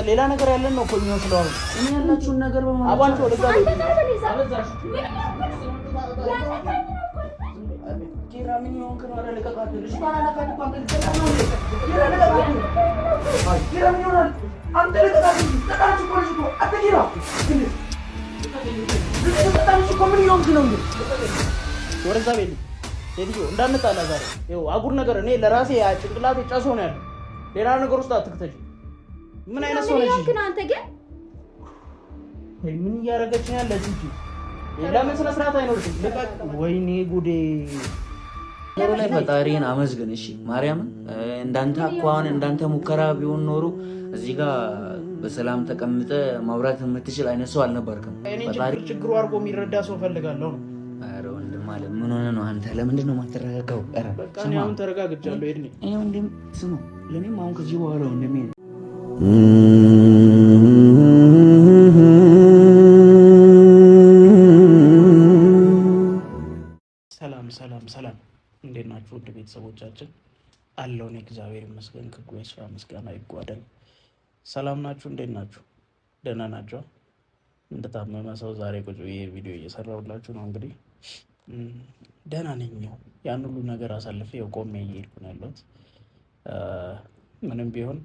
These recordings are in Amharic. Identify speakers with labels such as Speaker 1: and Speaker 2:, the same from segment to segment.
Speaker 1: ሌላ ነገር ያለን ነው እኮ የሚመስለው። እኔ ያላችሁን ነገር በማለት አባንቾ ወደዛ አበዛሽ። ኪራ ምን ይሆን ከኖረ ለቀቃት ልጅ ባላላካት እንኳን ኪራ ምን ይሆናል? አንተ ለቀቃት ተቃች ቆልሽ እኮ አትኪራ ልጅ እኮ ምን ይሆን ነው ወደዛ ቤት ሄዲዮ እንዳንጣላ ዛሬ ይኸው አጉር ነገር እኔ ለራሴ ጭንቅላቴ ጨሶ ነው ያለው። ሌላ ነገር ውስጥ አትክተሽ። ምን አይነት ሰው ነሽ ግን አንተ? ግን ምን እያደረገች ነው ያለችው? ለምን ስነ ስርዓት አይኖርሽም? ወይኔ ጉዴ!
Speaker 2: ኖሮ ላይ ፈጣሪን አመስግን። እሺ ማርያምን እንዳንተ አኳን እንዳንተ ሙከራ ቢሆን ኖሮ እዚህ ጋር በሰላም ተቀምጠ ማውራት የምትችል አይነት ሰው አልነበርክም።
Speaker 1: ፈጣሪ ችግሩ አድርጎ የሚረዳ ሰው ፈልጋለሁ ነው።
Speaker 2: አረ ወንድም ማለት ምን ሆነ ነው አንተ? ለምንድን ነው የማትረጋጋው? አረ
Speaker 1: በቃ እኔ አሁን ተረጋግቻለሁ። ሄድኔ
Speaker 2: እኔ ወንድም ስሙ፣ ለኔም አሁን ከዚህ በኋላ ወንድሜ
Speaker 1: ሰላም እንዴት ናችሁ ውድ ቤተሰቦቻችን? አለሁ እኔ እግዚአብሔር ይመስገን፣ ክብሩ ይስፋ፣ ምስጋና ይጓደል። ሰላም ናችሁ? እንዴት ናችሁ? ደህና ናችሁ? እንደታመመ ሰው ዛሬ ቁጭ ብዬ ቪዲዮ እየሰራሁላችሁ ነው። እንግዲህ ደህና ነኝ። ያን ሁሉ ነገር አሳልፌ ቆሜ እየሄድኩ ነው ያለሁት። ምንም ቢሆን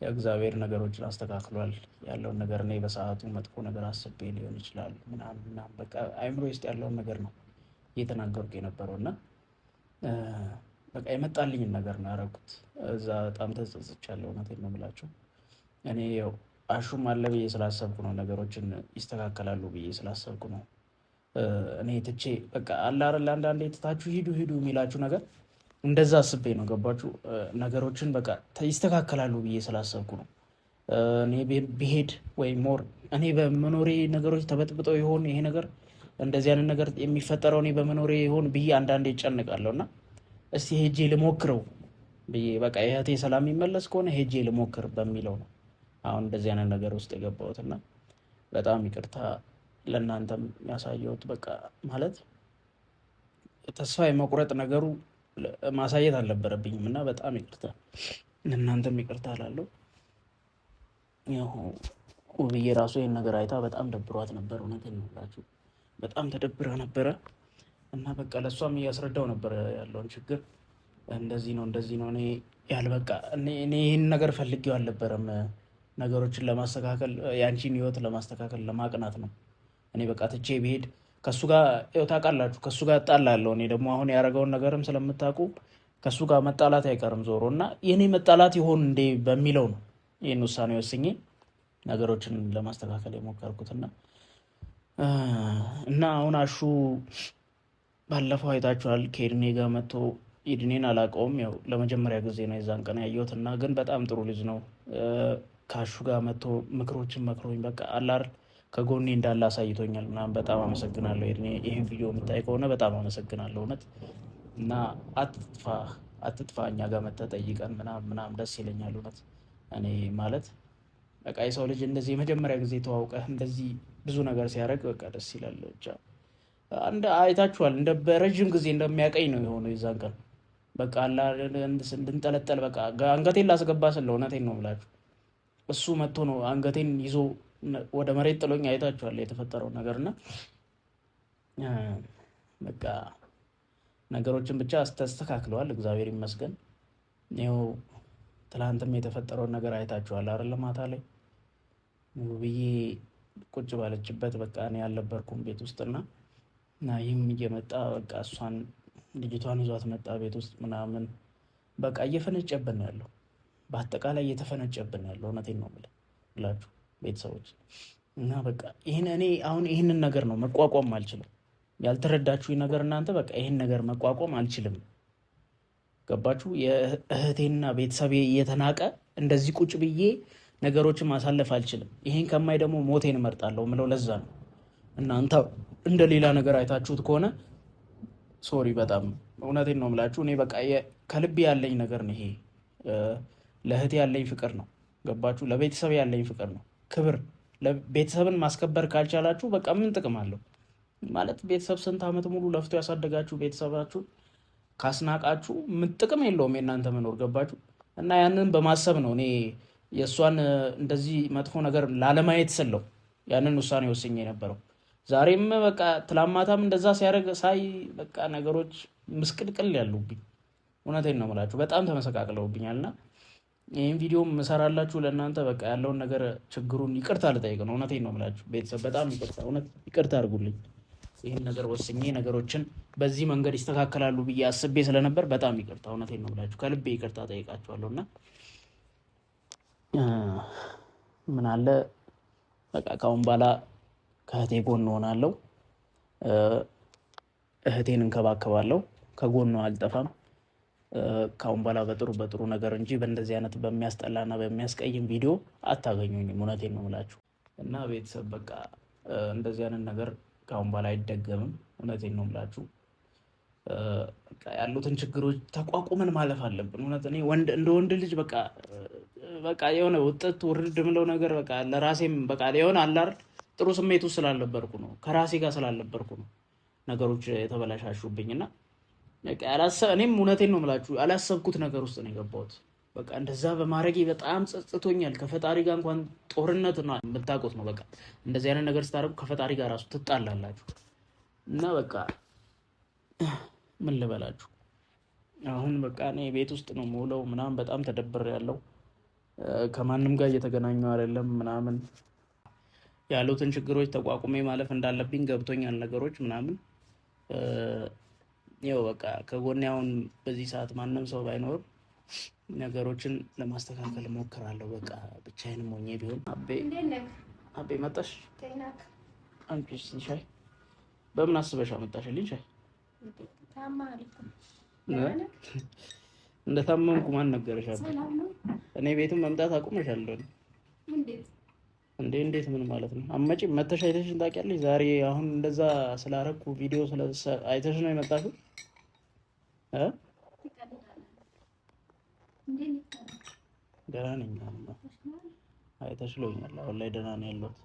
Speaker 1: የእግዚአብሔር ነገሮችን አስተካክሏል። ያለውን ነገር እኔ በሰዓቱ መጥፎ ነገር አስቤ ሊሆን ይችላል ምናምን በቃ አይምሮ ውስጥ ያለውን ነገር ነው እየተናገርኩ የነበረው እና በቃ የመጣልኝን ነገር ነው ያደረኩት። እዛ በጣም ተጸጽቻለሁ። እውነቴን ነው የምላችሁ። እኔ ያው አሹም አለ ብዬ ስላሰብኩ ነው፣ ነገሮችን ይስተካከላሉ ብዬ ስላሰብኩ ነው። እኔ ትቼ በቃ አለ አይደል አንዳንዴ ትታችሁ ሂዱ የሚላችሁ ነገር እንደዛ አስቤ ነው። ገባችሁ? ነገሮችን በቃ ይስተካከላሉ ብዬ ስላሰብኩ ነው። እኔ ብሄድ ወይ ሞር እኔ በመኖሬ ነገሮች ተበጥብጠው ይሆን ይሄ ነገር እንደዚህ አይነት ነገር የሚፈጠረው እኔ በመኖሬ ይሆን ብዬ አንዳንዴ እጨነቃለሁ። እና እስቲ ሄጄ ልሞክረው ብዬ በቃ የእህቴ ሰላም የሚመለስ ከሆነ ሄጄ ልሞክር በሚለው ነው አሁን እንደዚህ አይነት ነገር ውስጥ የገባሁት። እና በጣም ይቅርታ ለእናንተም ያሳየሁት በቃ ማለት ተስፋ የመቁረጥ ነገሩ ማሳየት አልነበረብኝም። እና በጣም ይቅርታ ለእናንተም ይቅርታ እላለሁ። ያው ውብዬ ራሱ ይህን ነገር አይታ በጣም ደብሯት ነበር። እውነቴን ነው የምላችሁ፣ በጣም ተደብራ ነበረ። እና በቃ ለእሷም እያስረዳው ነበር ያለውን ችግር። እንደዚህ ነው እኔ ያልበቃ እኔ ይህን ነገር ፈልጌው አልነበረም። ነገሮችን ለማስተካከል የአንቺን ህይወት ለማስተካከል ለማቅናት ነው። እኔ በቃ ትቼ ብሄድ ከሱ ጋር ታውቃላችሁ፣ ከሱ ጋር እጣላለሁ። እኔ ደግሞ አሁን ያደረገውን ነገርም ስለምታውቁ ከሱ ጋር መጣላት አይቀርም ዞሮ። እና የእኔ መጣላት ይሆን እንዴ በሚለው ነው ይህን ውሳኔ ወስኜ ነገሮችን ለማስተካከል የሞከርኩትና እና አሁን አሹ ባለፈው አይታችኋል፣ ከኤድኔ ጋር መጥቶ ኤድኔን አላውቀውም፣ ያው ለመጀመሪያ ጊዜ ነው የዛን ቀን ያየሁት። እና ግን በጣም ጥሩ ልጅ ነው። ከአሹ ጋር መጥቶ ምክሮችን መክሮኝ በቃ አላር ከጎኔ እንዳለ አሳይቶኛል ምናምን። በጣም አመሰግናለሁ ኤድኔ። ይህን ቪዲዮ የምታይ ከሆነ በጣም አመሰግናለሁ እውነት። እና አትጥፋ እኛ ጋር መጥተህ ጠይቀን ምናምን ደስ ይለኛል እውነት። እኔ ማለት በቃ የሰው ልጅ እንደዚህ የመጀመሪያ ጊዜ ተዋውቀህ እንደዚህ ብዙ ነገር ሲያደርግ በቃ ደስ ይላል። ብቻ አይታችኋል፣ እንደ በረዥም ጊዜ እንደሚያቀኝ ነው የሆነው የዛን ቀን። በቃ እንድንጠለጠል በቃ አንገቴን ላስገባ ስለ እውነቴን ነው የምላችሁ። እሱ መጥቶ ነው አንገቴን ይዞ ወደ መሬት ጥሎኝ። አይታችኋል የተፈጠረው ነገርና በቃ ነገሮችን ብቻ ተስተካክለዋል፣ እግዚአብሔር ይመስገን። ይኸው ትላንትም የተፈጠረውን ነገር አይታችኋል አይደል? ማታ ላይ ውብዬ ቁጭ ባለችበት በቃ እኔ ያልነበርኩም ቤት ውስጥና ይህም እየመጣ በቃ እሷን ልጅቷን ይዟት መጣ ቤት ውስጥ ምናምን። በቃ እየፈነጨብን ነው ያለው፣ በአጠቃላይ እየተፈነጨብን ነው ያለው። እውነቴን ነው ብላችሁ ቤተሰቦች። እና በቃ እኔ አሁን ይህንን ነገር ነው መቋቋም አልችልም። ያልተረዳችሁኝ ነገር እናንተ በቃ ይህን ነገር መቋቋም አልችልም። ገባችሁ? የእህቴና ቤተሰቤ እየተናቀ እንደዚህ ቁጭ ብዬ ነገሮችን ማሳለፍ አልችልም። ይሄን ከማይ ደግሞ ሞቴን እመርጣለሁ ምለው ለዛ ነው። እናንተ እንደ ሌላ ነገር አይታችሁት ከሆነ ሶሪ፣ በጣም እውነቴን ነው የምላችሁ። እኔ በቃ ከልቤ ያለኝ ነገር ነው ይሄ። ለእህቴ ያለኝ ፍቅር ነው። ገባችሁ? ለቤተሰብ ያለኝ ፍቅር ነው፣ ክብር። ቤተሰብን ማስከበር ካልቻላችሁ በቃ ምን ጥቅም አለው? ማለት ቤተሰብ ስንት ዓመት ሙሉ ለፍቶ ያሳደጋችሁ ቤተሰባችሁ ካስናቃችሁ ምን ጥቅም የለውም የእናንተ መኖር። ገባችሁ? እና ያንን በማሰብ ነው እኔ የእሷን እንደዚህ መጥፎ ነገር ላለማየት ስለው ያንን ውሳኔ ወስኜ የነበረው። ዛሬም በቃ ትላማታም እንደዛ ሲያደርግ ሳይ በቃ ነገሮች ምስቅልቅል ያሉብኝ፣ እውነቴን ነው የምላችሁ በጣም ተመሰቃቅለውብኛልና ይህን ቪዲዮ መሰራላችሁ ለእናንተ በቃ ያለውን ነገር ችግሩን ይቅርታ ልጠይቅ ነው። እውነቴን ነው የምላችሁ ቤተሰብ በጣም ይቅርታ፣ እውነት ይቅርታ አድርጉልኝ። ይህን ነገር ወስኜ ነገሮችን በዚህ መንገድ ይስተካከላሉ ብዬ አስቤ ስለነበር በጣም ይቅርታ፣ እውነቴን ነው የምላችሁ ከልቤ ይቅርታ ጠይቃችኋለሁ። እና ምን አለ በቃ ካሁን በኋላ ከእህቴ ጎን ሆናለሁ፣ እህቴን እንከባከባለሁ፣ ከጎኗ አልጠፋም። ካሁን በኋላ በጥሩ ነገር እንጂ በእንደዚህ አይነት በሚያስጠላና በሚያስቀይም ቪዲዮ አታገኙኝም። እውነቴን ነው የምላችሁ እና ቤተሰብ በቃ እንደዚህ አይነት ነገር ካሁን በኋላ አይደገምም። እውነቴን ነው የምላችሁ ያሉትን ችግሮች ተቋቁመን ማለፍ አለብን። እውነት እኔ እንደ ወንድ ልጅ በቃ የሆነ ውጥት ውርድ ምለው ነገር በቃ ለራሴም በቃ የሆነ አላር ጥሩ ስሜቱ ስላልነበርኩ ነው፣ ከራሴ ጋር ስላልነበርኩ ነው ነገሮች የተበላሻሹብኝና እኔም እውነቴን ነው የምላችሁ ያላሰብኩት ነገር ውስጥ ነው የገባሁት። በቃ እንደዛ በማድረጌ በጣም ጸጽቶኛል። ከፈጣሪ ጋር እንኳን ጦርነት ነው የምታውቁት ነው። በቃ እንደዚህ አይነት ነገር ስታደርጉ ከፈጣሪ ጋር ራሱ ትጣላላችሁ። እና በቃ ምን ልበላችሁ አሁን በቃ እኔ ቤት ውስጥ ነው የምውለው ምናምን በጣም ተደብሬያለሁ። ከማንም ጋር እየተገናኘሁ አይደለም ምናምን ያሉትን ችግሮች ተቋቁሜ ማለፍ እንዳለብኝ ገብቶኛል ነገሮች ምናምን ያው በቃ ከጎኔ አሁን በዚህ ሰዓት ማንም ሰው ባይኖርም ነገሮችን ለማስተካከል እሞክራለሁ። በቃ ብቻዬንም ሆኜ ቢሆን አቤ መጣሽ? አንቺ ሻይ በምን አስበሽ አመጣሽልኝ? ሻይ እንደታመምኩ ማን ነገረሽ? እኔ ቤትም መምጣት አቁመሻለሁ። እንዴት ምን ማለት ነው? አመጪ መተሽ አይተሽን ታውቂያለሽ? ዛሬ አሁን እንደዛ ስላረኩ ቪዲዮ አይተሽ ነው የመጣሽው? ደህና ነኝ። አይተሽሎኛል። አሁን ላይ ደህና ነው ያለሁት።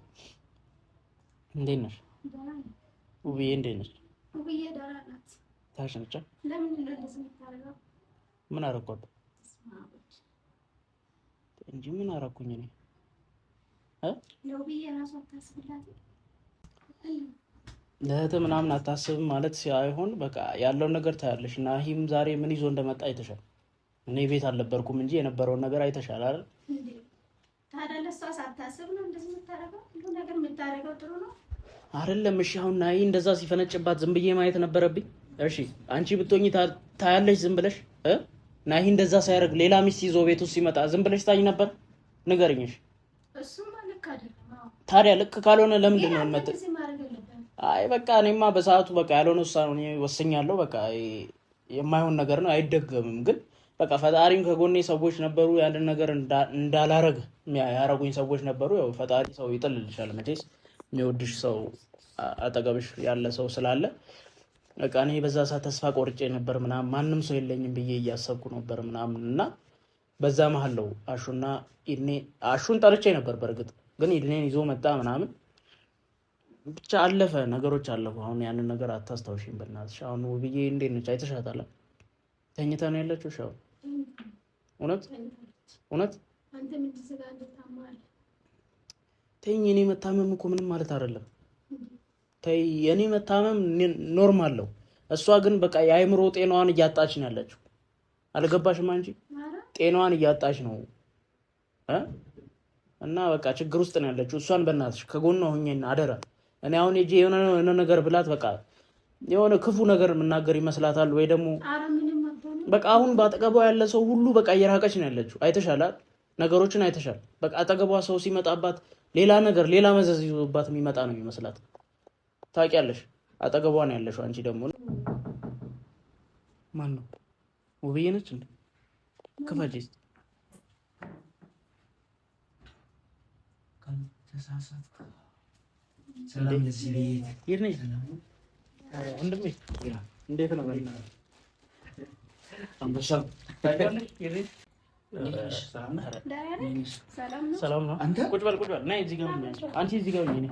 Speaker 1: እንዴት ነሽ ውብዬ? እንዴት ነሽ? ታሽ ነች። ምን አረኳት እንጂ ምን አረኩኝ እኔ? ለእህት ምናምን አታስብም ማለት ሳይሆን በቃ ያለውን ነገር ታያለሽ። ናሂም ዛሬ ምን ይዞ እንደመጣ አይተሻል። እኔ ቤት አልነበርኩም እንጂ የነበረውን ነገር አይተሻል አይደል?
Speaker 3: ታዲያ ለእሷ ሳታስብ ነው እንደዚህ የምታደርገው? ሁሉ ነገር የምታደርገው ጥሩ ነው
Speaker 1: አይደለም? እሺ አሁን ናሂ እንደዛ ሲፈነጭባት ዝም ብዬ ማየት ነበረብኝ? እሺ አንቺ ብትሆኚ ታያለሽ ዝም ብለሽ? ናሂ እንደዛ ሳያደርግ ሌላ ሚስት ይዞ ቤት ውስጥ ሲመጣ ዝም ብለሽ ታይ ነበር? ንገርኝሽ።
Speaker 3: እሱማ ልክ አይደለም።
Speaker 1: ታዲያ ልክ ካልሆነ ለምንድን ነው መጥ አይ በቃ እኔማ በሰዓቱ በቃ ያልሆነ ውሳኔ ወስኛለሁ። በቃ የማይሆን ነገር ነው አይደገምም። ግን በቃ ፈጣሪም ከጎኔ ሰዎች ነበሩ፣ ያንን ነገር እንዳላረግ ያረጉኝ ሰዎች ነበሩ። ያው ፈጣሪ ሰው ይጥልልሻል መቼስ፣ የሚወድሽ ሰው አጠገብሽ ያለ ሰው ስላለ በቃ እኔ በዛ ሰዓት ተስፋ ቆርጬ ነበር ምናምን፣ ማንም ሰው የለኝም ብዬ እያሰብኩ ነበር ምናምን እና በዛ መሀል ነው አሹን ጠርቼ ነበር። በእርግጥ ግን ኢድኔን ይዞ መጣ ምናምን ብቻ አለፈ፣ ነገሮች አለፉ። አሁን ያንን ነገር አታስታውሽኝ በእናትሽ። አሁን ውብዬ እንዴት ነች? አይተሻታል? ተኝታ ነው ያለችው? ሻው እውነት ተይኝ። የኔ መታመም እኮ ምንም ማለት አይደለም። ተይ፣ የኔ መታመም ኖርማል ነው። እሷ ግን በቃ የአእምሮ ጤናዋን እያጣች ነው ያለችው። አልገባሽም አንቺ? ጤናዋን እያጣች ነው እና በቃ ችግር ውስጥ ነው ያለችው። እሷን በእናትሽ ከጎኗ ሁኚና አደራ። እኔ አሁን ሂጅ የሆነ ነገር ብላት በቃ የሆነ ክፉ ነገር የምናገር ይመስላታል ወይ ደግሞ በቃ አሁን በአጠገቧ ያለ ሰው ሁሉ በቃ እየራቀች ነው ያለችው። አይተሻል ነገሮችን አይተሻል። በቃ አጠገቧ ሰው ሲመጣባት ሌላ ነገር ሌላ መዘዝ ይዞባት የሚመጣ ነው የሚመስላት። ታውቂያለሽ፣ አጠገቧ ነው ያለሽው። አንቺ ደግሞ ማን ነው? ውብዬ ነች እንዴ? ክፈጂ እስኪ።
Speaker 2: ሰላም ለዚህ ቤት
Speaker 1: ይርነኝ ወንድሜ፣ እንዴት ነው?
Speaker 2: አንበሳው
Speaker 1: ሰላም ነው። አንተ ቁጭ በል ና እዚህ ጋር ነኝ። አንቺ እዚህ ጋር ነኝ።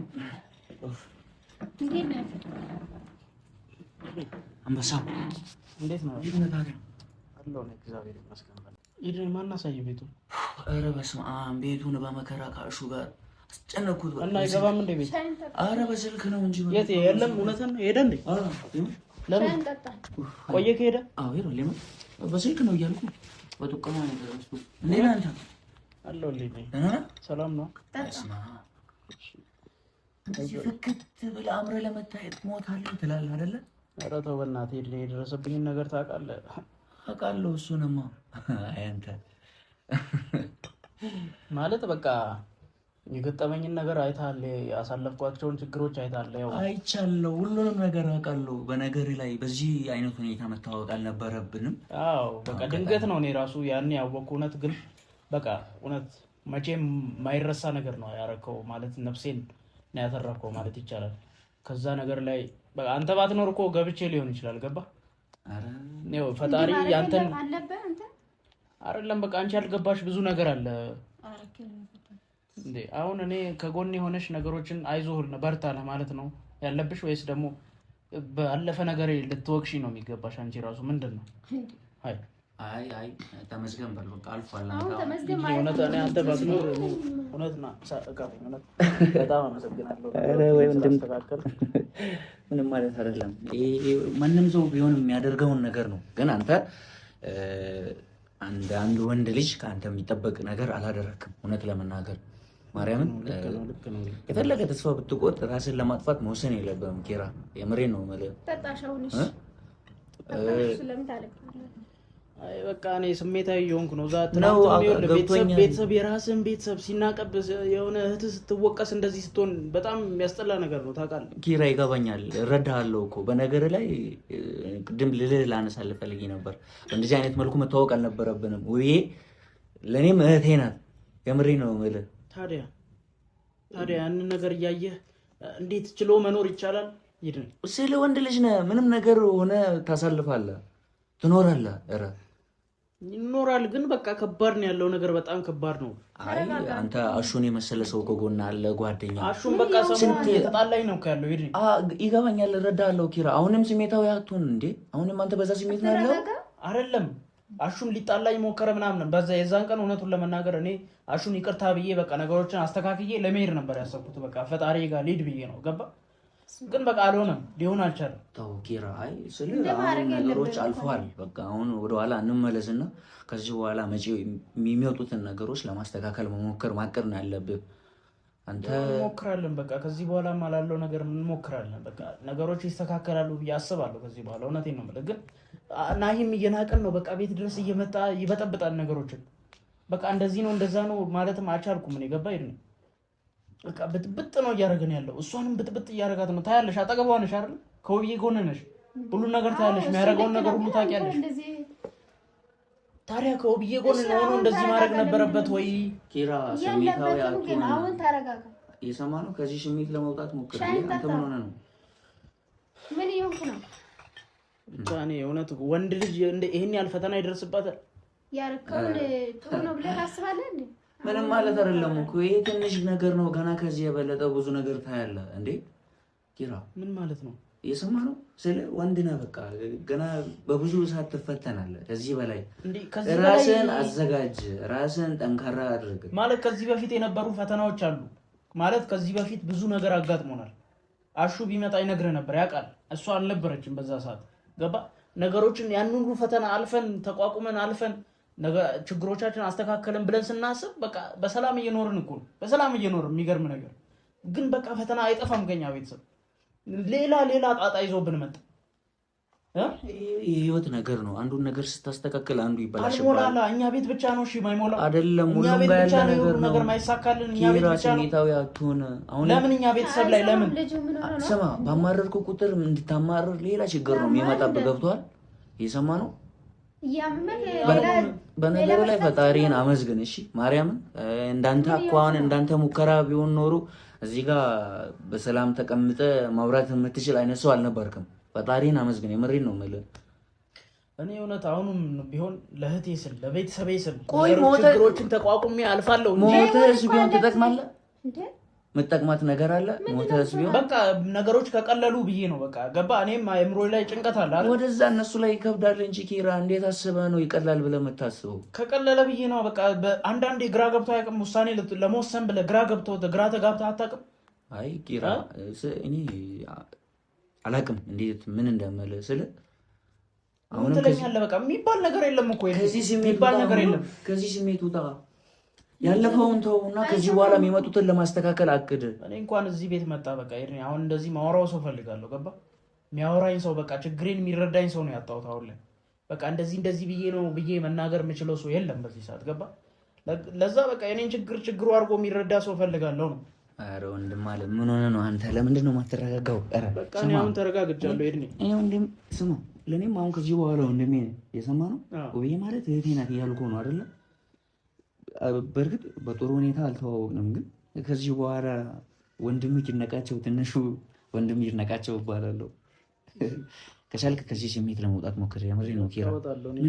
Speaker 2: አንበሳው
Speaker 1: እንዴት ነው?
Speaker 2: ይሄን ታዲያ
Speaker 1: አለው ነው። እግዚአብሔር ይመስገን። ይድን ማን አሳየ ቤቱ?
Speaker 2: ኧረ በስመ አብ ቤቱን በመከራ ካሹ ጋር አስጨነኩት
Speaker 1: እና አይገባም እንደ ቤት።
Speaker 2: ኧረ በስልክ ነው እንጂ
Speaker 1: የት የለም። እውነትን ሄደ እንዴ? ለምን ቆየ ከሄደ?
Speaker 2: አዎ ሄዶ ለምን በስልክ ነው እያልኩ በጥቆማ ነገር ወስዶ እንዴት ነህ አንተ?
Speaker 1: አለው እንዴ? ሰላም ነው።
Speaker 2: ፍክት ብለህ አምረህ ለመታየት ሞታለሁ ትላለህ አይደለ?
Speaker 1: ኧረ ተው በእናትህ የደረሰብኝን ነገር ታውቃለህ?
Speaker 2: አውቃለሁ። እሱንማ አይ አንተ
Speaker 1: ማለት በቃ የገጠመኝን ነገር አይተሃል፣ ያሳለፍኳቸውን ችግሮች አይተሃል። ያው
Speaker 2: አይቻለሁ፣ ሁሉንም ነገር አውቃለሁ። በነገር ላይ በዚህ አይነት ሁኔታ መታወቅ አልነበረብንም።
Speaker 1: አዎ በቃ ድንገት ነው። እኔ ራሱ ያን ያወቅኩ እውነት ግን በቃ እውነት መቼም ማይረሳ ነገር ነው ያረከው። ማለት ነፍሴን ነው ያተረፈው ማለት ይቻላል። ከዛ ነገር ላይ በቃ አንተ ባትኖር እኮ ገብቼ ሊሆን ይችላል። ገባ ነው ፈጣሪ ያንተን አይደለም። በቃ አንቺ ያልገባሽ ብዙ ነገር አለ እንዴ። አሁን እኔ ከጎን የሆነሽ ነገሮችን አይዞህ በርታ ለማለት ነው ያለብሽ ወይስ ደግሞ ባለፈ ነገር ልትወቅሺ ነው የሚገባሽ? አንቺ ራሱ ምንድን ነው?
Speaker 2: አይ ተመስገን በል በቃ አልፏል።
Speaker 1: እውነት እኔ አንተ ባትኖር እውነት ና ሳቀቃ እውነት በጣም አመሰግናለሁ።
Speaker 2: ምንም ማለት አይደለም። ማንም ሰው ቢሆን የሚያደርገውን ነገር ነው። ግን አንተ አንድ ወንድ ልጅ ከአንተ የሚጠበቅ ነገር አላደረክም። እውነት ለመናገር ማርያምን የፈለገ ተስፋ ብትቆርጥ ራስን ለማጥፋት መወሰን የለብህም ኪራ። የምሬን ነው የምልህ።
Speaker 1: አይ በቃ እኔ ስሜታዊ የሆንኩ ነው። ቤተሰብ የራስን ቤተሰብ ሲናቀብስ የሆነ እህትህ ስትወቀስ እንደዚህ ስትሆን በጣም የሚያስጠላ ነገር ነው ታውቃለህ።
Speaker 2: ኪራ ይገባኛል፣ እረዳሃለሁ እኮ በነገር ላይ ቅድም ልልህ ላነሳልህ ፈልጌ ነበር። በእንደዚህ አይነት መልኩ መታወቅ አልነበረብንም። ውዬ ለእኔም እህቴ ናት። የምሬን ነው የምልህ። ታዲያ
Speaker 1: ያንን ነገር እያየህ እንዴት ችሎ መኖር ይቻላል?
Speaker 2: ስለ ወንድ ልጅ ነህ። ምንም ነገር ሆነ ታሳልፋለህ፣ ትኖራለህ። ኧረ
Speaker 1: ይኖራል፣ ግን በቃ ከባድ ነው ያለው ነገር፣ በጣም ከባድ ነው።
Speaker 2: አይ አንተ አሹን የመሰለ ሰው ከጎና አለ፣ ጓደኛ
Speaker 1: አሹን በቃ ሰሞኑን እየተጣላኝ ነው ያለው።
Speaker 2: ይገባኛል፣ እረዳለሁ ኪራ። አሁንም ስሜታዊ አትሁን እንዴ። አሁንም አንተ በዛ ስሜት ነው ያለው
Speaker 1: አይደለም። አሹን ሊጣላኝ ሞከረ ምናምን። በዛ የዛን ቀን እውነቱን ለመናገር እኔ አሹን ይቅርታ ብዬ በቃ ነገሮችን አስተካክዬ ለመሄድ ነበር ያሰብኩት። በቃ ፈጣሪ ጋር ሊድ ብዬ ነው ገባ። ግን በቃ አልሆነም፣ ሊሆን አልቻለም።
Speaker 2: ተው ኪራ። አይ ስለ አሁን ነገሮች አልፈዋል። በቃ አሁን ወደኋላ እንመለስና ከዚህ በኋላ መጪው የሚመጡትን ነገሮች ለማስተካከል መሞከር ማቀድ ነው ያለብህ። አንተ
Speaker 1: እንሞክራለን። በቃ ከዚህ በኋላ ማላለው ነገር እንሞክራለን። በቃ ነገሮች ይስተካከላሉ ብዬ አስባለሁ ከዚህ በኋላ። እውነቴን ነው የምልህ። ግን ናሂም እየናቀን ነው። በቃ ቤት ድረስ እየመጣ ይበጠብጣል ነገሮችን። በቃ እንደዚህ ነው እንደዛ ነው ማለትም አልቻልኩም እኔ ገባ ይሄ በቃ ብጥብጥ ነው እያደረገን ያለው። እሷንም ብጥብጥ እያደረጋት ነው። ታያለሽ፣ አጠገቧ ነሽ አይደል? ከውብዬ ጎን ነሽ። ሁሉን ነገር ታያለሽ፣ የሚያደርገውን ነገር ሁሉ ታውቂያለሽ። ታዲያ ከውብዬ ጎን ሆኖ እንደዚህ ማድረግ ነበረበት ወይ?
Speaker 2: ኪራ ስሜታዊ አትሁን። አሁን ተረጋጋ። የሰማ ነው። ከዚህ ስሜት ለመውጣት ሞክር። አንተ ምን ሆነ ነው?
Speaker 3: ምን ይሆንክ ነው?
Speaker 1: ብቻ እኔ እውነት ወንድ ልጅ ይሄን ያህል ፈተና ይደርስባታል?
Speaker 3: ያረከውን ጥሩ ነው ብለህ ታስባለህ እንዴ?
Speaker 2: ምንም ማለት አይደለም እኮ ይሄ ትንሽ ነገር ነው። ገና ከዚህ የበለጠ ብዙ ነገር ታያለህ እንዴ ኪራ።
Speaker 1: ምን ማለት ነው?
Speaker 2: የሰማ ነው። ስለ ወንድ ነህ። በቃ ገና በብዙ ሰዓት ትፈተናለህ። ከዚህ በላይ ራስን አዘጋጅ፣ ራስን ጠንካራ አድርግ።
Speaker 1: ማለት ከዚህ በፊት የነበሩ ፈተናዎች አሉ ማለት ከዚህ በፊት ብዙ ነገር አጋጥሞናል። አሹ ቢመጣ ይነግርህ ነበር፣ ያውቃል። እሷ አልነበረችም በዛ ሰዓት ገባ። ነገሮችን ያን ሁሉ ፈተና አልፈን ተቋቁመን አልፈን ችግሮቻችን አስተካከለን ብለን ስናስብ በቃ በሰላም እየኖርን እኮ ነው። በሰላም እየኖርን የሚገርም ነገር ግን በቃ ፈተና አይጠፋም። ከኛ ቤተሰብ ሌላ ጣጣ ይዞብን መጣ።
Speaker 2: የህይወት ነገር ነው። አንዱን ነገር ስታስተካከል አንዱ ይበላሽባል።
Speaker 1: አልሞላላ እኛ ቤት ብቻ ነው እሺ ማይሞላ
Speaker 2: አይደለም። ሁሉም ጋር ያለ ነገር
Speaker 1: ማይሳካልን እኛ ቤት ብቻ ነው።
Speaker 2: ስሜታዊ አትሁን። አሁን
Speaker 1: ለምን እኛ ቤተሰብ ላይ ለምን
Speaker 2: ስማ፣ ባማረርኩ ቁጥር እንድታማረር ሌላ ችግር ነው የሚመጣብህ። ገብቶሃል? እየሰማ ነው። በነገሩ ላይ ፈጣሪን አመስግን እሺ። ማርያምን እንዳንተ አኳን እንዳንተ ሙከራ ቢሆን ኖሮ እዚህ ጋር በሰላም ተቀምጠ ማውራት የምትችል አይነት ሰው አልነበርክም። ፈጣሪን አመስግን። የምሬን ነው የምልህ።
Speaker 1: እኔ እውነት አሁንም ቢሆን ለእህቴ ስል ለቤተሰቤ ስል ችግሮችን ተቋቁሜ አልፋለሁ።
Speaker 2: ሞተስ ቢሆን ትጠቅማለህ። መጠቅማት ነገር አለ ሞተስ ቢሆን
Speaker 1: በቃ ነገሮች ከቀለሉ ብዬ ነው በቃ ገባ። እኔም አእምሮ ላይ ጭንቀት አለ አይደል?
Speaker 2: ወደዛ እነሱ ላይ ይከብዳል እንጂ ኪራ እንዴት አስበህ ነው ይቀላል ብለህ የምታስበው?
Speaker 1: ከቀለለ ብዬ ነው በቃ። አንዳንዴ ግራ ገብቶ አያውቅም ውሳኔ ለመወሰን ብለህ ግራ ተጋብተህ አታውቅም?
Speaker 2: አይ ኪራ እኔ አላውቅም እንዴት ምን እንደምልህ ስለ
Speaker 1: አሁን ትለኛለህ በቃ የሚባል ነገር የለም እኮ
Speaker 2: ከዚህ ስሜት ውጣ። ያለፈውን ተውና ከዚህ በኋላ የሚመጡትን ለማስተካከል አቅድ።
Speaker 1: እኔ እንኳን እዚህ ቤት መጣ በቃ አሁን እንደዚህ ማወራው ሰው ፈልጋለሁ ገባ። የሚያወራኝ ሰው በቃ ችግሬን የሚረዳኝ ሰው ነው ያጣሁት አሁን ላይ። በቃ እንደዚህ ብዬ መናገር የምችለው ሰው የለም በዚህ ሰዓት ገባ። ለዛ በቃ የኔን ችግሩ አድርጎ የሚረዳ ሰው ፈልጋለሁ ነው።
Speaker 2: ኧረ ወንድም አለ ምን ሆነህ ነው አንተ? ለምንድን ነው የማትረጋጋው? ኧረ
Speaker 1: በቃ እኔ አሁን ተረጋግቻለሁ።
Speaker 2: እኔ ወንድም ስማ፣ ለእኔም አሁን ከዚህ በኋላ ወንድሜ የሰማ ነው ውብዬ ማለት እህቴ ናት እያልኩ ነው አይደለ? በእርግጥ በጥሩ ሁኔታ አልተዋወቅንም፣ ግን ከዚህ በኋላ ወንድም ይድነቃቸው፣ ትንሹ ወንድም ይድነቃቸው እባላለሁ። ከቻልክ ከዚህ ስሜት ለመውጣት ሞክር። የምሬ ነው ኪራ፣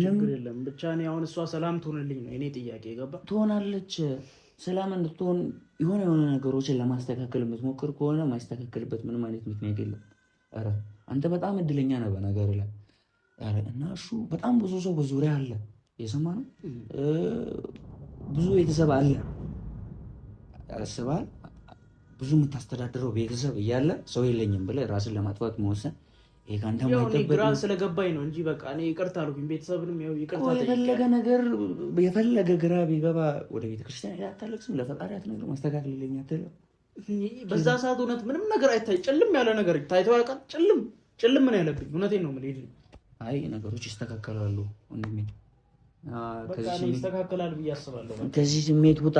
Speaker 1: ችግር የለም ብቻ እኔ አሁን እሷ ሰላም ትሆንልኝ ነው የኔ ጥያቄ ገባ።
Speaker 2: ትሆናለች። ሰላም እንድትሆን የሆነ ነገሮችን ለማስተካከል የምትሞክር ከሆነ ማይስተካከልበት ምንም አይነት ምክንያት የለም። ኧረ አንተ በጣም እድለኛ ነህ በነገር ላይ። ኧረ እና እሱ በጣም ብዙ ሰው በዙሪያ አለ የሰማ ነው። ብዙ ቤተሰብ አለ ያስባል። ብዙ የምታስተዳድረው ቤተሰብ እያለ ሰው የለኝም ብለህ ራስን ለማጥፋት መወሰን ይሄ ካንተ ማይጠበቅ
Speaker 1: ግራ ስለገባኝ ነው እንጂ በቃ እኔ ይቅርታ አልኩኝ። ቤተሰብንም ያው ይቅርታ
Speaker 2: የፈለገ ነገር የፈለገ ግራ ቢገባ ወደ ቤተክርስቲያን አታለቅስም? ለፈጣሪ አትነግርም? ማስተካከል አትልም?
Speaker 1: በዛ ሰዓት እውነት ምንም ነገር አይታይ፣ ጭልም ያለ ነገር ታይቶ ያውቃል? ጭልም ምን ያለብኝ? እውነቴን ነው የምልህ።
Speaker 2: አይ ነገሮች ይስተካከላሉ ወንድሜ፣
Speaker 1: ይስተካከላል ብዬ አስባለሁ።
Speaker 2: ከዚህ ስሜት ውጣ።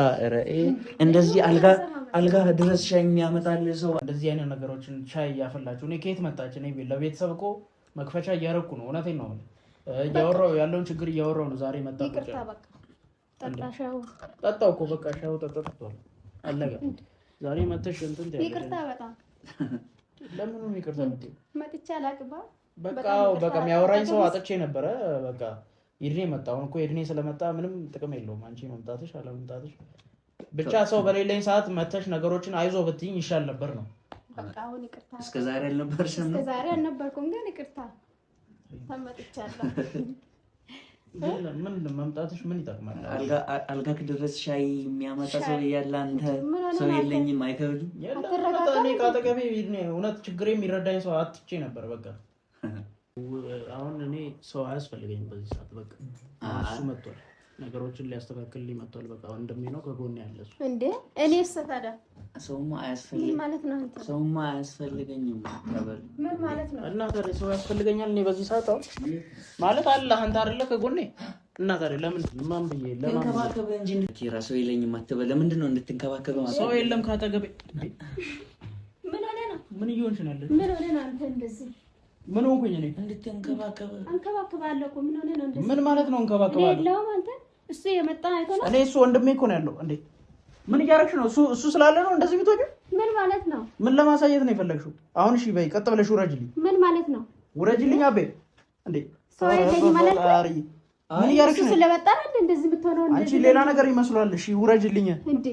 Speaker 2: እንደዚህ አልጋ ድረስ ሻይ የሚያመጣልህ ሰው
Speaker 1: እንደዚህ አይነት ነገሮችን ሻይ እያፈላችሁ እኔ ከየት መጣች? እኔ ለቤተሰብ እኮ መክፈቻ እያረኩ ነው። እውነቴን ነው እያወራሁ ያለውን ችግር እያወራሁ ነው። ዛሬ መጣ ጠጣው እኮ በቃ ሻዩ ጠጥቷል አለቀ። ዛሬ መተሽ እንትን
Speaker 3: ይቅርታ በጣም
Speaker 1: ለምን ነው ይቅርታ የምትይው?
Speaker 3: መጥቼ አላቅባ
Speaker 1: በቃ የሚያወራኝ ሰው አጥቼ ነበረ። በቃ ይድኔ መጣ። አሁን እኮ ይድኔ ስለመጣ ምንም ጥቅም የለውም አንቺ መምጣትሽ አለመምጣትሽ። ብቻ ሰው በሌለኝ ሰዓት መተሽ ነገሮችን አይዞ ብትይኝ ይሻል ነበር ነው።
Speaker 3: በቃ አሁን ይቅርታ።
Speaker 2: እስከዛሬ አልነበርሽም?
Speaker 3: እስከዛሬ አልነበርኩም፣ ግን ይቅርታ ተመጥቻለሁ።
Speaker 1: ምን መምጣትሽ ምን ይጠቅማል?
Speaker 2: አልጋ ድረስ ሻይ የሚያመጣ ሰው እያለ አንተ ሰው የለኝም አይከብድም?
Speaker 1: እኔ ከአጠገቤ እውነት ችግሬ የሚረዳኝ ሰው አጥቼ ነበር። በቃ አሁን እኔ ሰው አያስፈልገኝም በዚህ ሰዓት። በቃ እሱ መጥቷል፣ ነገሮችን ሊያስተካክልልኝ መጥቷል። በቃ ወንድሜ ነው ከጎኔ ያለ እሱ።
Speaker 3: እንዴ እኔስ ታዲያ
Speaker 2: ሰውማ አያስፈልገኝም
Speaker 3: ማለት ነው? አንተ
Speaker 2: ሰውማ አያስፈልገኝም ተበል
Speaker 3: ምን ማለት ነው?
Speaker 1: እና ታዲያ ሰው ያስፈልገኛል እኔ በዚህ ሰዓት አሁን ማለት አለ አንተ አይደለ ከጎኔ። እና ታዲያ ለምን ማን ብዬ
Speaker 2: ተንከባከበ እንጂ ኪራ ሰው የለኝም አትበል። ለምንድን ነው እንድትንከባከበ ማለት?
Speaker 1: ሰው የለም ካጠገቤ።
Speaker 3: ምን ሆነ ነው?
Speaker 1: ምን እየሆንሽ ነው?
Speaker 3: ምን ሆነ ነው? አንተ እንደዚህ
Speaker 1: ምን ሆንኩኝ እኔ?
Speaker 2: እንድትንከባከበ
Speaker 3: አንከባከባለሁ እኮ። ምን ሆነ ነው እንደዚህ?
Speaker 1: ምን ማለት ነው እንከባከባለሁ?
Speaker 3: የለውም አንተ እሱ የመጣ አይቶ ነው።
Speaker 1: እኔ እሱ ወንድሜ እኮ ነው ያለው። እንዴ ምን እያደረግሽ ነው? እሱ ስላለ ነው እንደዚህ ብትወጪ?
Speaker 3: ምን ማለት ነው?
Speaker 1: ምን ለማሳየት ነው የፈለግሽው? አሁን እሺ በይ፣ ቀጥ ብለሽ ውረጅልኝ።
Speaker 3: ምን ማለት ነው?
Speaker 1: ውረጅልኝ አቤ። እንዴ
Speaker 3: ሰው የለኝ ማለት ነው?
Speaker 1: ምን እያደረግሽ ነው?
Speaker 3: ስለመጣ ነው እንደዚህ ብትሆነው?
Speaker 1: አንቺ ሌላ ነገር ይመስላል። እሺ ውረጅልኝ።
Speaker 3: እንዴ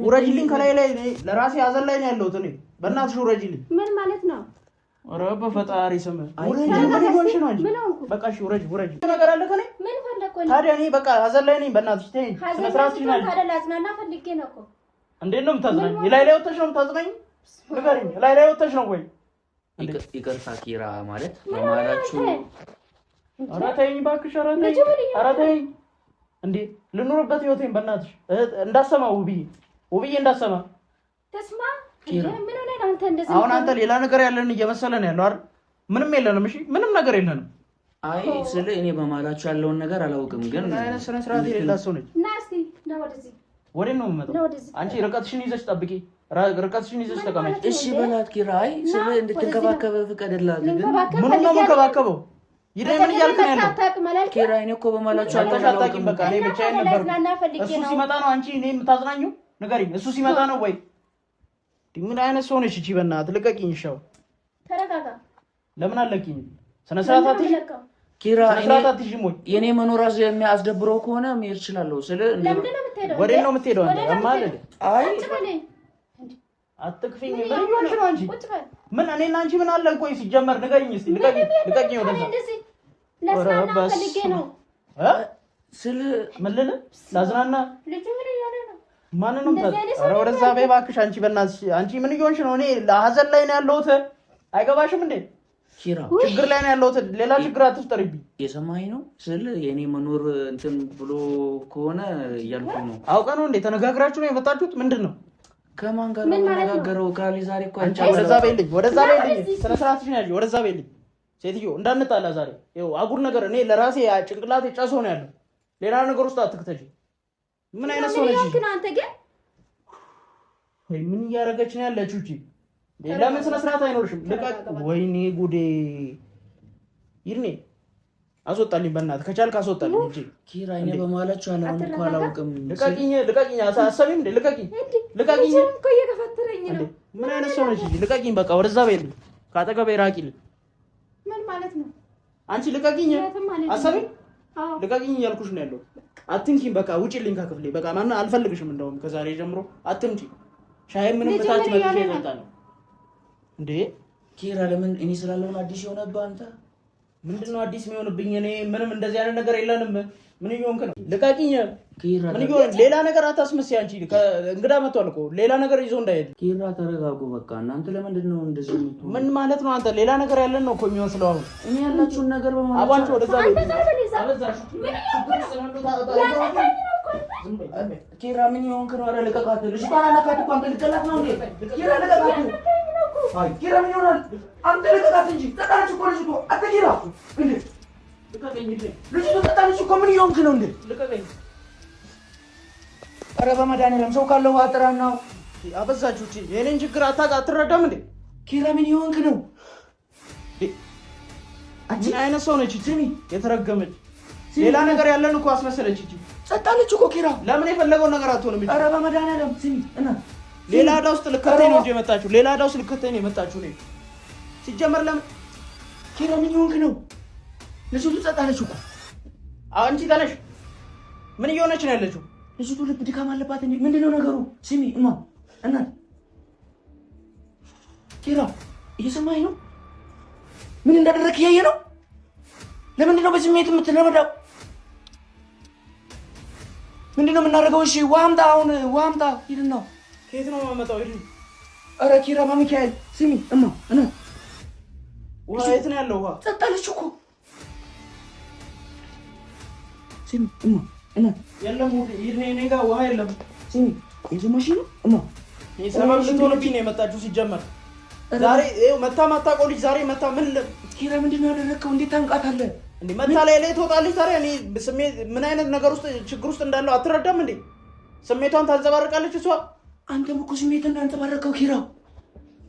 Speaker 1: ውረጅልኝ። ከላይ ላይ ለራሴ ሀዘን ላይ ነው ያለሁት እኔ። በእናትሽ ውረጅልኝ።
Speaker 3: ምን ማለት ነው?
Speaker 1: ኧረ በፈጣሪ ስም ውረጅ። ምን ይሆንሽ ነው አንቺ? በቃ እሺ ውረጅ። ነገር አለ ከኔ?
Speaker 3: ምን ፈለኩ
Speaker 1: ታዲያ? እኔ በቃ ሀዘን ላይ ነኝ። በእናትሽ ተይኝ። ስነ ስርዓት ይችላል።
Speaker 3: ታዲያ ላጽናና ፈልጌ ነው እኮ።
Speaker 1: እንዴት ነው የምታዝናኝ? ላይ ወጥተሽ ነው የምታዝናኝ? ንገሪኝ። ላይ ወጥተሽ ነው ወይ?
Speaker 2: ይቅርታ ኪራ ማለት በማላችሁ።
Speaker 1: ኧረ ተይኝ እባክሽ። ኧረ ተይኝ። እንዴ ልኑርበት ህይወቴን በእናትሽ። እንዳሰማ ውብዬ እንዳሰማ
Speaker 3: ተስማ። ምን ሆነ ነው አንተ እንደዚህ?
Speaker 1: አሁን አንተ ሌላ ነገር ያለን እየመሰለን ያለው አይደል? ምንም የለንም። እሺ ምንም ነገር የለንም።
Speaker 2: አይ ስለ እኔ በማላችሁ ያለውን ነገር አላውቅም፣ ግን
Speaker 1: አይነት ስነ ስርዓት የሌላት ሰው ነች።
Speaker 3: ና እስኪ ና ወደዚህ።
Speaker 1: ወዴት ነው የምመጣው? አንቺ ርቀትሽን ይዘሽ ጠብቂ። ርቀትሽን ይዘሽ ተቀመጪ።
Speaker 2: እሺ በላት ኪራ። አይ ስለ እንድትንከባከበ ፍቀድላት። ግን
Speaker 1: ምን ነው የምንከባከበው? ይደይ ምን እያልክ ነው ያለው?
Speaker 2: ኪራ እኔ እኮ በማላችሁ
Speaker 1: አታውቂም። በቃ እኔ ብቻዬን ነበር። እሱ ሲመጣ ነው አንቺ እኔ የምታዝናኙ? ንገሪኝ። እሱ ሲመጣ ነው ወይ? ምን አይነት ሰው ነች እቺ? በእናትህ ልቀቂኝ። እሻው
Speaker 3: ተረጋጋ።
Speaker 1: ለምን አለቂኝ? ስነ ስርዓት አትይዥ
Speaker 2: ኪራ።
Speaker 1: የኔ
Speaker 2: መኖር የሚያስደብረው ከሆነ መሄድ እችላለሁ። ስለ
Speaker 3: ለምንድን ነው የምትሄደው?
Speaker 1: ወዴት ነው የምትሄደው? አንተ ማለት
Speaker 2: አይ
Speaker 1: አትክፊኝ። ምን ይሆንሽ ነው አንቺ? ምን እኔና አንቺ ምን አለን? ቆይ ሲጀመር ንገሪኝ እስቲ ንገሪኝ ወደዛ
Speaker 3: ለስናና ፈልጌ ነው
Speaker 1: ስል ምን ልል ላዝናና
Speaker 3: ልጁ ምን እያለ ነው?
Speaker 1: ማንንም ኧረ ወደዛ በይ እባክሽ። አንቺ በእናትሽ አንቺ ምን እየሆንሽ ነው? እኔ ለሀዘን ላይ ነው ያለሁት። አይገባሽም እንዴ?
Speaker 2: ኪራ
Speaker 1: ችግር ላይ ነው ያለሁት። ሌላ ችግር አትፍጠሪብኝ።
Speaker 2: የሰማኸኝ ነው ስል የኔ መኖር እንትን ብሎ ከሆነ እያልኩ ነው።
Speaker 1: አውቀህ ነው እንዴ? ተነጋግራችሁ ነው የመጣችሁት? ምንድን ነው?
Speaker 2: ከማን ጋር ነው የምነጋገረው? ካሊ ዛሬ እኮ አንቺ
Speaker 1: ወደዛ በይልኝ፣ ወደዛ በይልኝ። ስነ ስርዓትሽን ያዥ። ወደዛ በይልኝ ሴትዮ፣ እንዳንጣላ ዛሬ። ይኸው አጉር ነገር እኔ ለራሴ ጭንቅላቴ ጨሶ ነው ያለው። ሌላ ነገር ውስጥ አትክተጂ። ምን አይነት ሰው ነሽ
Speaker 3: አንተ? ግን
Speaker 1: ወይ ምን እያደረገች ነው ያለችው እቺ? ለምን ስነ ስርዓት አይኖርሽም? ልቀቅ። ወይኔ ጉዴ! ይርኔ አስወጣልኝ፣ በእናትህ ከቻልክ አስወጣልኝ እንጂ
Speaker 2: ኪራ፣ እኔ በማላችሁ አላውቅም እኮ አላውቅም።
Speaker 1: ልቀቂኝ፣ ልቀቂኝ። አሳሰቢም እንዴ? ልቀቂኝ፣ ልቀቂኝ።
Speaker 3: እኮ እየከፈተረኝ ነው።
Speaker 1: ምን አይነት ሰው ነሽ? ልቀቂኝ፣ በቃ ወደዛ በይልኝ፣ ካጠገቤ ራቂልኝ።
Speaker 3: ምን ማለት ነው?
Speaker 1: አንቺ ልቀቂኝ፣ አሳቢም ልቀቂኝ እያልኩሽ ነው ያለው። አትንኪኝ፣ በቃ ውጪልኝ ከክፍሌ። በቃ ማን አልፈልግሽም። እንደውም ከዛሬ ጀምሮ አትምጪ። ሻይ ምንም በታች መጥቼ እጠጣለሁ። እንዴ
Speaker 2: ኪራ፣ ለምን እኔ ስላለውን አዲስ የሆነብህ አንተ?
Speaker 1: ምንድነው አዲስ የሚሆንብኝ? እኔ ምንም እንደዚህ አይነት ነገር የለንም። ምን እየሆንክ ነው? ልቀቂኝ
Speaker 2: ኪራ።
Speaker 1: ምን እየሆንክ? ሌላ ነገር አታስመስይ አንቺ። እንግዳ መጥቷል እኮ ሌላ ነገር ይዞ እንዳይሄድ።
Speaker 2: ኪራ ተረጋጉ በቃ። እናንተ ለምንድን ነው እንደዚህ የምትሆኑ?
Speaker 1: ምን ማለት ነው አንተ? ሌላ ነገር ያለን ነው እኮ የሚመስለው። አሁን
Speaker 2: እኔ ያላችሁን ነገር በማለት
Speaker 1: አባንቺ ወደዛ
Speaker 2: ኪራ፣ ምን የሆንክ ነው? ኧረ ልቀቃት። ልጅ ታናካት እኮ አንተ ልቀላት ነው እንዴ? ኪራ ልቀቃት። አይ ኪራ፣ ምን ይሆናል? አንተ ልቀቃት እንጂ ተጣላች እኮ ልጅቷ። አንተ ኪራ እንዴ ልቀቀኝ እንዴ! ልጅቷ ተጣላች እኮ። ምን ይሆንክ ነው እንዴ? ልቀቀኝ። ኧረ በመድኃኒዓለም ሰው ካለው አጥራና
Speaker 1: አበዛችሁ። እቺ የኔን ችግር አትረዳም እንዴ?
Speaker 2: ኪራ፣ ምን ይሆንክ ነው?
Speaker 1: ምን አይነት ሰው ነች እቺ? የተረገመች ሌላ ነገር ያለን እኮ አስመሰለች እቺ።
Speaker 2: ጸጣለች እኮ ኪራ።
Speaker 1: ለምን የፈለገውን ነገር አትሆንም?
Speaker 2: ኧረ በመድኃኒዓለም ስሚ እና
Speaker 1: ሌላ ዕዳ ውስጥ ልከተኝ ነው እንጂ የመጣችሁ። ሌላ ዕዳ ውስጥ ልከተኝ ነው የመጣችሁ። ነው ሲጀመር። ለምን
Speaker 2: ኪራ፣ ምን ይሆንክ ነው? ልጅቱ ጸጣለች እኮ።
Speaker 1: አንቺ ተነሽ። ምን እየሆነች ነው ያለችው?
Speaker 2: ልጅቱ ልብ ድካም አለባት እንዴ? ምንድነው ነገሩ? ስሚ እማ እናት ኪራ፣ እየሰማኸኝ ነው? ምን እንዳደረክ እያየ ነው? ለምንድን ነው በስሜት የምትረመዳው? ምንድን ነው የምናደርገው? እሺ ውሃ አምጣ፣ አሁን ውሃ አምጣ። ሂድና
Speaker 1: ከየት ነው የማመጣው? ሂድ።
Speaker 2: ኧረ ኪራ፣ በሚካኤል ስሚ እማ እናት፣
Speaker 1: ውሃ የት ነው ያለው? ውሃ
Speaker 2: ጠጣለች እኮ። ስሚ እማ እናት፣
Speaker 1: የለም እኔ ጋር ውሃ የለም።
Speaker 2: ስሚ የሰማሽኝ ነው እማ?
Speaker 1: ሰበብ ልትሆንብኝ ነው የመጣችሁ ሲጀመር። ዛሬ ይኸው መታ ማታውቀው ልጅ ዛሬ መታ። ምን
Speaker 2: ኪራ፣ ምንድን ነው ያደረግከው? እንዴት ታንቃታለህ
Speaker 1: እንዴ? መታ ላይ ትወጣለች። ታዲያ እኔ ስሜት ምን አይነት ነገር ውስጥ ችግር ውስጥ እንዳለው አትረዳም እንዴ? ስሜቷን ታንጸባርቃለች እሷ።
Speaker 2: አንተም እኮ ስሜትን እንዳንጸባረቀው ኪራ።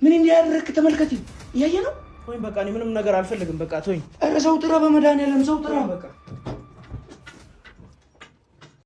Speaker 2: ምን እንዲያደርግ ተመልከት። እያየ ነው
Speaker 1: ወይ? በቃ እኔ ምንም ነገር አልፈልግም። በቃ ተወኝ።
Speaker 2: ኧረ ሰው ጥራ፣ በመድኃኒዓለም ሰው ጥራ።
Speaker 1: በቃ